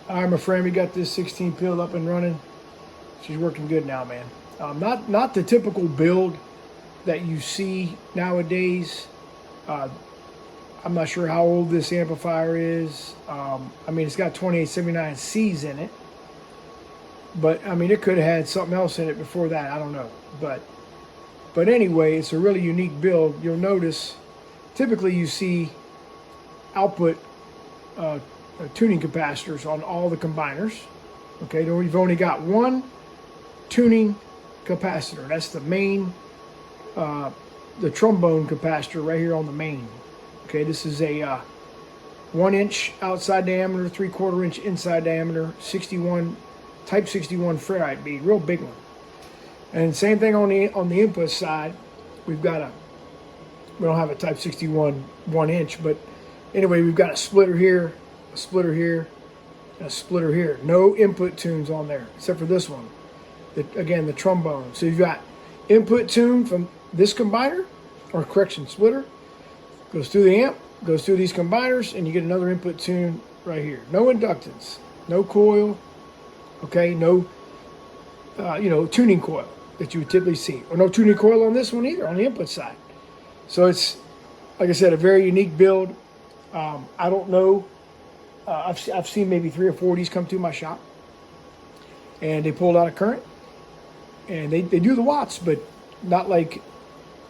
All right, my friend, we got this 16 pill up and running. She's working good now, man. Not the typical build that you see nowadays. I'm not sure how old this amplifier is. I mean, it's got 2879Cs in it. But, I mean, it could have had something else in it before that. I don't know. But anyway, it's a really unique build. You'll notice, typically you see output tuning capacitors on all the combiners. Okay, we've only got one tuning capacitor. That's the main, the trombone capacitor right here on the main. Okay, this is a 1 inch outside diameter, 3/4 inch inside diameter, 61 type 61 ferrite bead, real big one. And same thing on the input side. We don't have a type 61 1 inch, but anyway, we've got a splitter here, a splitter here, and a splitter here. No input tunes on there except for this one. Again, the trombone. So you've got input tune from this combiner, or correction, splitter, goes through the amp, goes through these combiners, and you get another input tune right here. No inductance, no coil, okay, no tuning coil that you would typically see, or no tuning coil on this one either on the input side. So it's, like I said, a very unique build. I don't know. I've seen maybe 3 or 4 of these come through my shop, and they pulled out a current, and they do the watts, but not like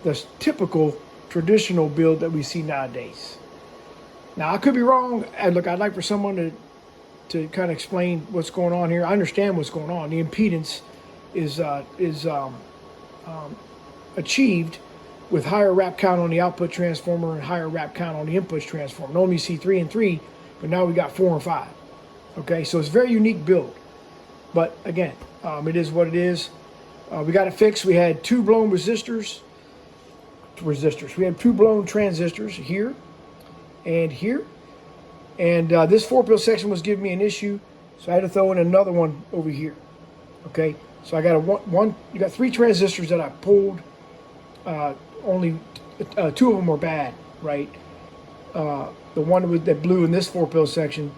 the typical traditional build that we see nowadays. Now, I could be wrong. And look, I'd like for someone to kind of explain what's going on here. I understand what's going on. The impedance is achieved with higher wrap count on the output transformer and higher wrap count on the input transformer. Normally you see 3 and 3, but now we got 4 and 5. Okay, so it's a very unique build. But again, it is what it is. We got it fixed. We had 2 blown resistors. We had 2 blown transistors here and here. And this 4-pill section was giving me an issue, so I had to throw in another one over here. Okay, so I got you got 3 transistors that I pulled. Only 2 of them were bad, right? The one that blew in this 4-pill section,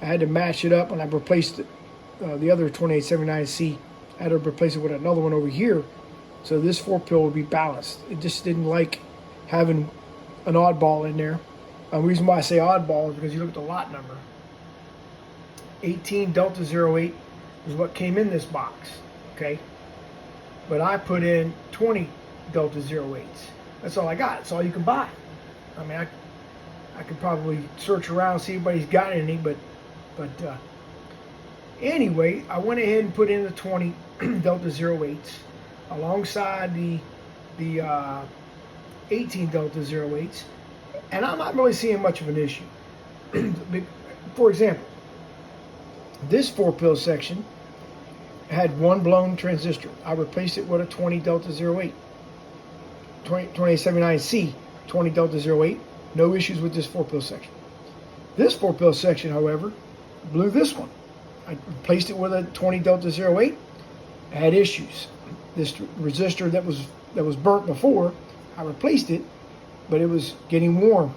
I had to match it up, and I replaced it. The other 2879C, I had to replace it with another one over here, so this 4-pill would be balanced. It just didn't like having an oddball in there. The reason why I say oddball is because you look at the lot number. 18 Delta 08 is what came in this box, okay? But I put in 20 Delta 08s. That's all I got. That's all you can buy. I mean, I could probably search around, see if anybody's got any, but anyway, I went ahead and put in the 20 Delta 08s alongside the 18 Delta 08s, and I'm not really seeing much of an issue. For example, this 4-pill section had 1 blown transistor. I replaced it with a 20 Delta 08. 2879C, 20 Delta 08. No issues with this 4-pill section. This 4-pill section, however, blew this one. I replaced it with a 20 Delta 08. I had issues. This resistor that was burnt before, I replaced it, but it was getting warm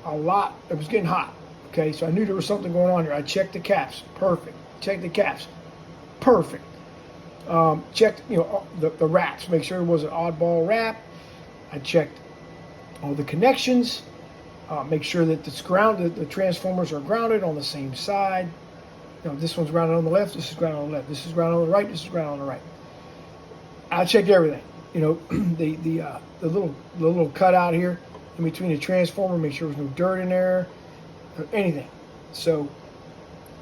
a lot. It was getting hot. Okay, so I knew there was something going on here. I checked the caps. Perfect. Checked the caps. Perfect. Checked, the wraps. Make sure it was an oddball wrap. I checked all the connections. Make sure that it's grounded. The transformers are grounded on the same side. This one's grounded on the left. This is grounded on the left. This is grounded on the right. This is grounded on the right. I checked everything. The little cutout here in between the transformer. Make sure there's no dirt in there or anything. So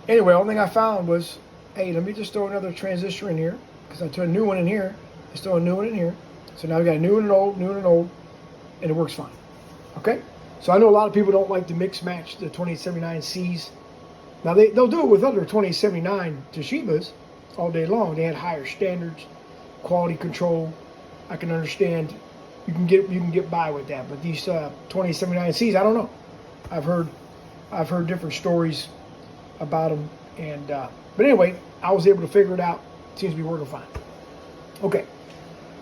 anyway, the only thing I found was, hey, let me just throw another transistor in here, because I put a new one in here. Let's throw a new one in here. So now we got a new and an old, and it works fine. Okay? So I know a lot of people don't like to mix match the 2879Cs. Now they'll do it with other 2879 Toshibas all day long. They had higher standards, quality control. I can understand. You can get by with that. But these 2879Cs, I don't know. I've heard different stories about them, and but anyway, I was able to figure it out. It seems to be working fine. Okay.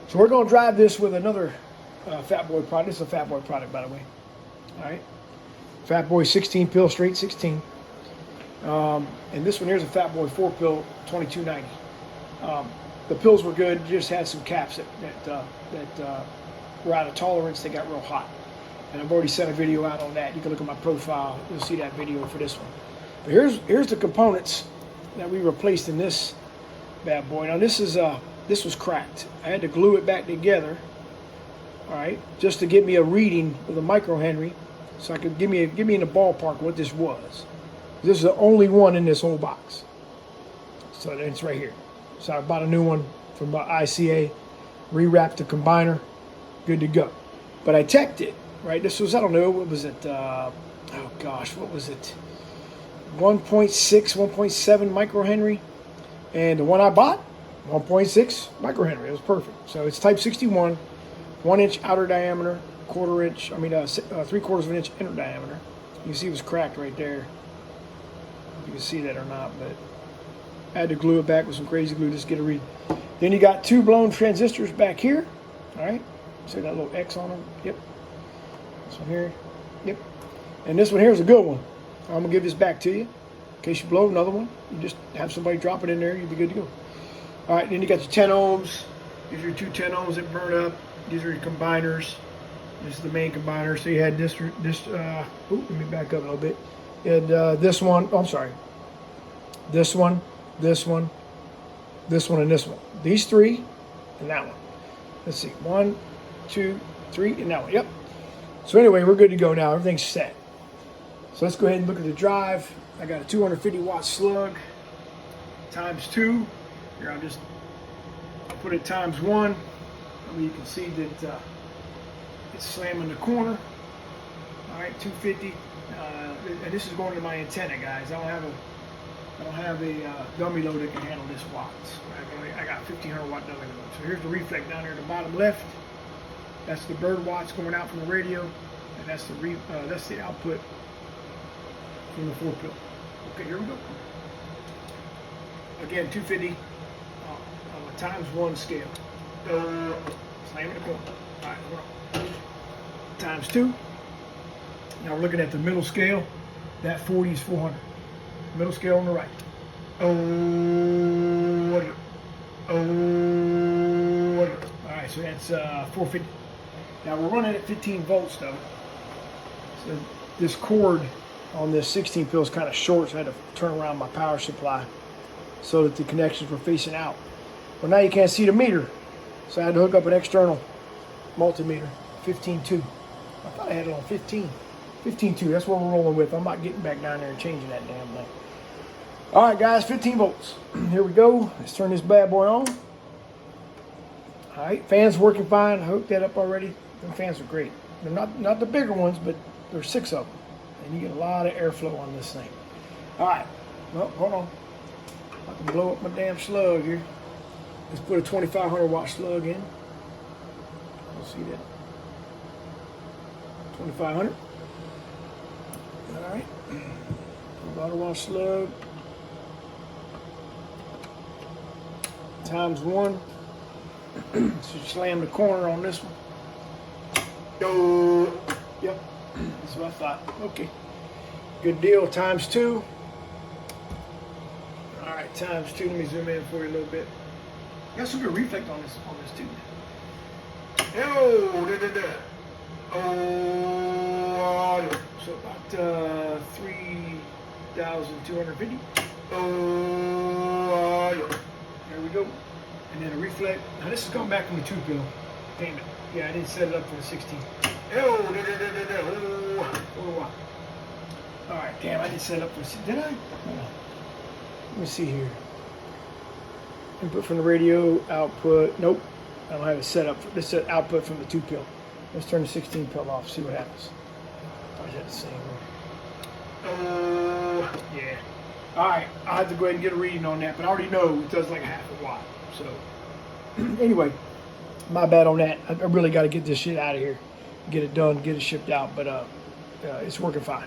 So we're going to drive this with another Fat Boy product. This is a Fat Boy product, by the way. All right. Fat Boy 16 pill, straight 16. And this one here's a Fat Boy 4-pill, 2290. The pills were good, just had some caps that were out of tolerance. They got real hot. And I've already sent a video out on that. You can look at my profile. You'll see that video for this one. But here's the components that we replaced in this bad boy. Now this was cracked. I had to glue it back together. All right, just to get me a reading with a micro Henry, so I could give me in the ballpark what this was. This is the only one in this whole box. So it's right here. So I bought a new one from ICA, rewrapped the combiner, good to go. But I teched it, right? This was, I don't know, what was it? Oh gosh, what was it? 1.6, 1.7 micro Henry. And the one I bought, 1.6 micro Henry. It was perfect. So it's type 61, 1 inch outer diameter, 3/4 of an inch inner diameter. You can see it was cracked right there. You can see that or not, but I had to glue it back with some crazy glue just to get a read. Then you got 2 blown transistors back here. All right, see that little X on them? Yep. This one here, yep. And this one here is a good one. I'm gonna give this back to you in case you blow another one. You just have somebody drop it in there, you'll be good to go. All right, then you got your 10 ohms. These are your 2 10 ohms that burn up. These are your combiners. This is the main combiner. So you had this. Let me back up a little bit. You had this one. Oh, I'm sorry. This one, this one, this one, and this one. These 3, and that one. Let's see. 1, 2, 3, and that one. Yep. So anyway, we're good to go now. Everything's set. So let's go ahead and look at the drive. I got a 250 watt slug times 2. Here I'll just put it times 1. You can see that it's slamming the corner. All right, 250, and this is going to my antenna, guys. I don't have a dummy load that can handle this watts. I got 1500 watt dummy load. So here's the reflect down there at the bottom left. That's the bird watts going out from the radio, and that's the output from the 4-pill. Okay, here we go. Again, 250 on a times 1 scale. Slam in the corner. All right, hold on. Times 2. Now we're looking at the middle scale. That 40 is 400. Middle scale on the right. All right, so that's 450. Now we're running at 15 volts though. So this cord on this 16 pill is kind of short, so I had to turn around my power supply so that the connections were facing out. Well, now you can't see the meter. So I had to hook up an external multimeter, 15.2. I thought I had it on 15. 15.2, that's what we're rolling with. I'm not getting back down there and changing that damn thing. All right, guys, 15 volts. Here we go. Let's turn this bad boy on. All right, fans working fine. I hooked that up already. The fans are great. They're not the bigger ones, but there's 6 of them. And you get a lot of airflow on this thing. All right, well, hold on. I can blow up my damn slug here. Let's put a 2500 watt slug in. Let's see that. 2500. All right. 2500 watt slug. Times 1. So slam the corner on this one. Yep. That's what I thought. Okay. Good deal. Times 2. All right. Times 2. Let me zoom in for you a little bit. Got some good reflect on this too. So about 3,250. There we go. And then a reflect. Now this is coming back from the 2-pill. Damn it. Yeah, I didn't set it up for the 16. All right, damn, I didn't set it up for the 16. Did I? Let me see here. Input from the radio, output. Nope, I don't have it set up. This is output from the 2-pill. Let's turn the 16-pill off, see what happens. Or is that the same one? Yeah. All right, I'll have to go ahead and get a reading on that, but I already know it does like a half a watt. So, anyway, my bad on that. I really got to get this shit out of here, get it done, get it shipped out, but it's working fine.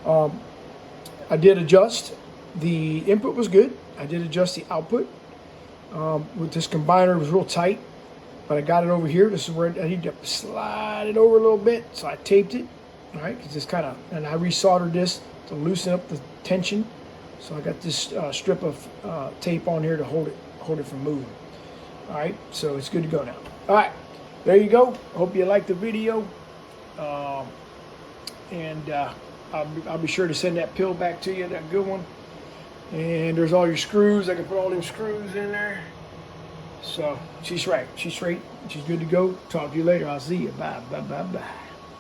I did adjust. The input was good. I did adjust the output. With this combiner, it was real tight, but I got it over here. This is where I need to slide it over a little bit, so I taped it, all right, because it's kind of, and I resoldered this to loosen up the tension So I got this strip of tape on here to hold it from moving. All right, so it's good to go now. All right, there you go. Hope you liked the video. And I'll be sure to send that pill back to you, that good one. And there's all your screws. I can put all them screws in there. So she's right. She's straight. She's good to go. Talk to you later. I'll see you. Bye, bye, bye, bye.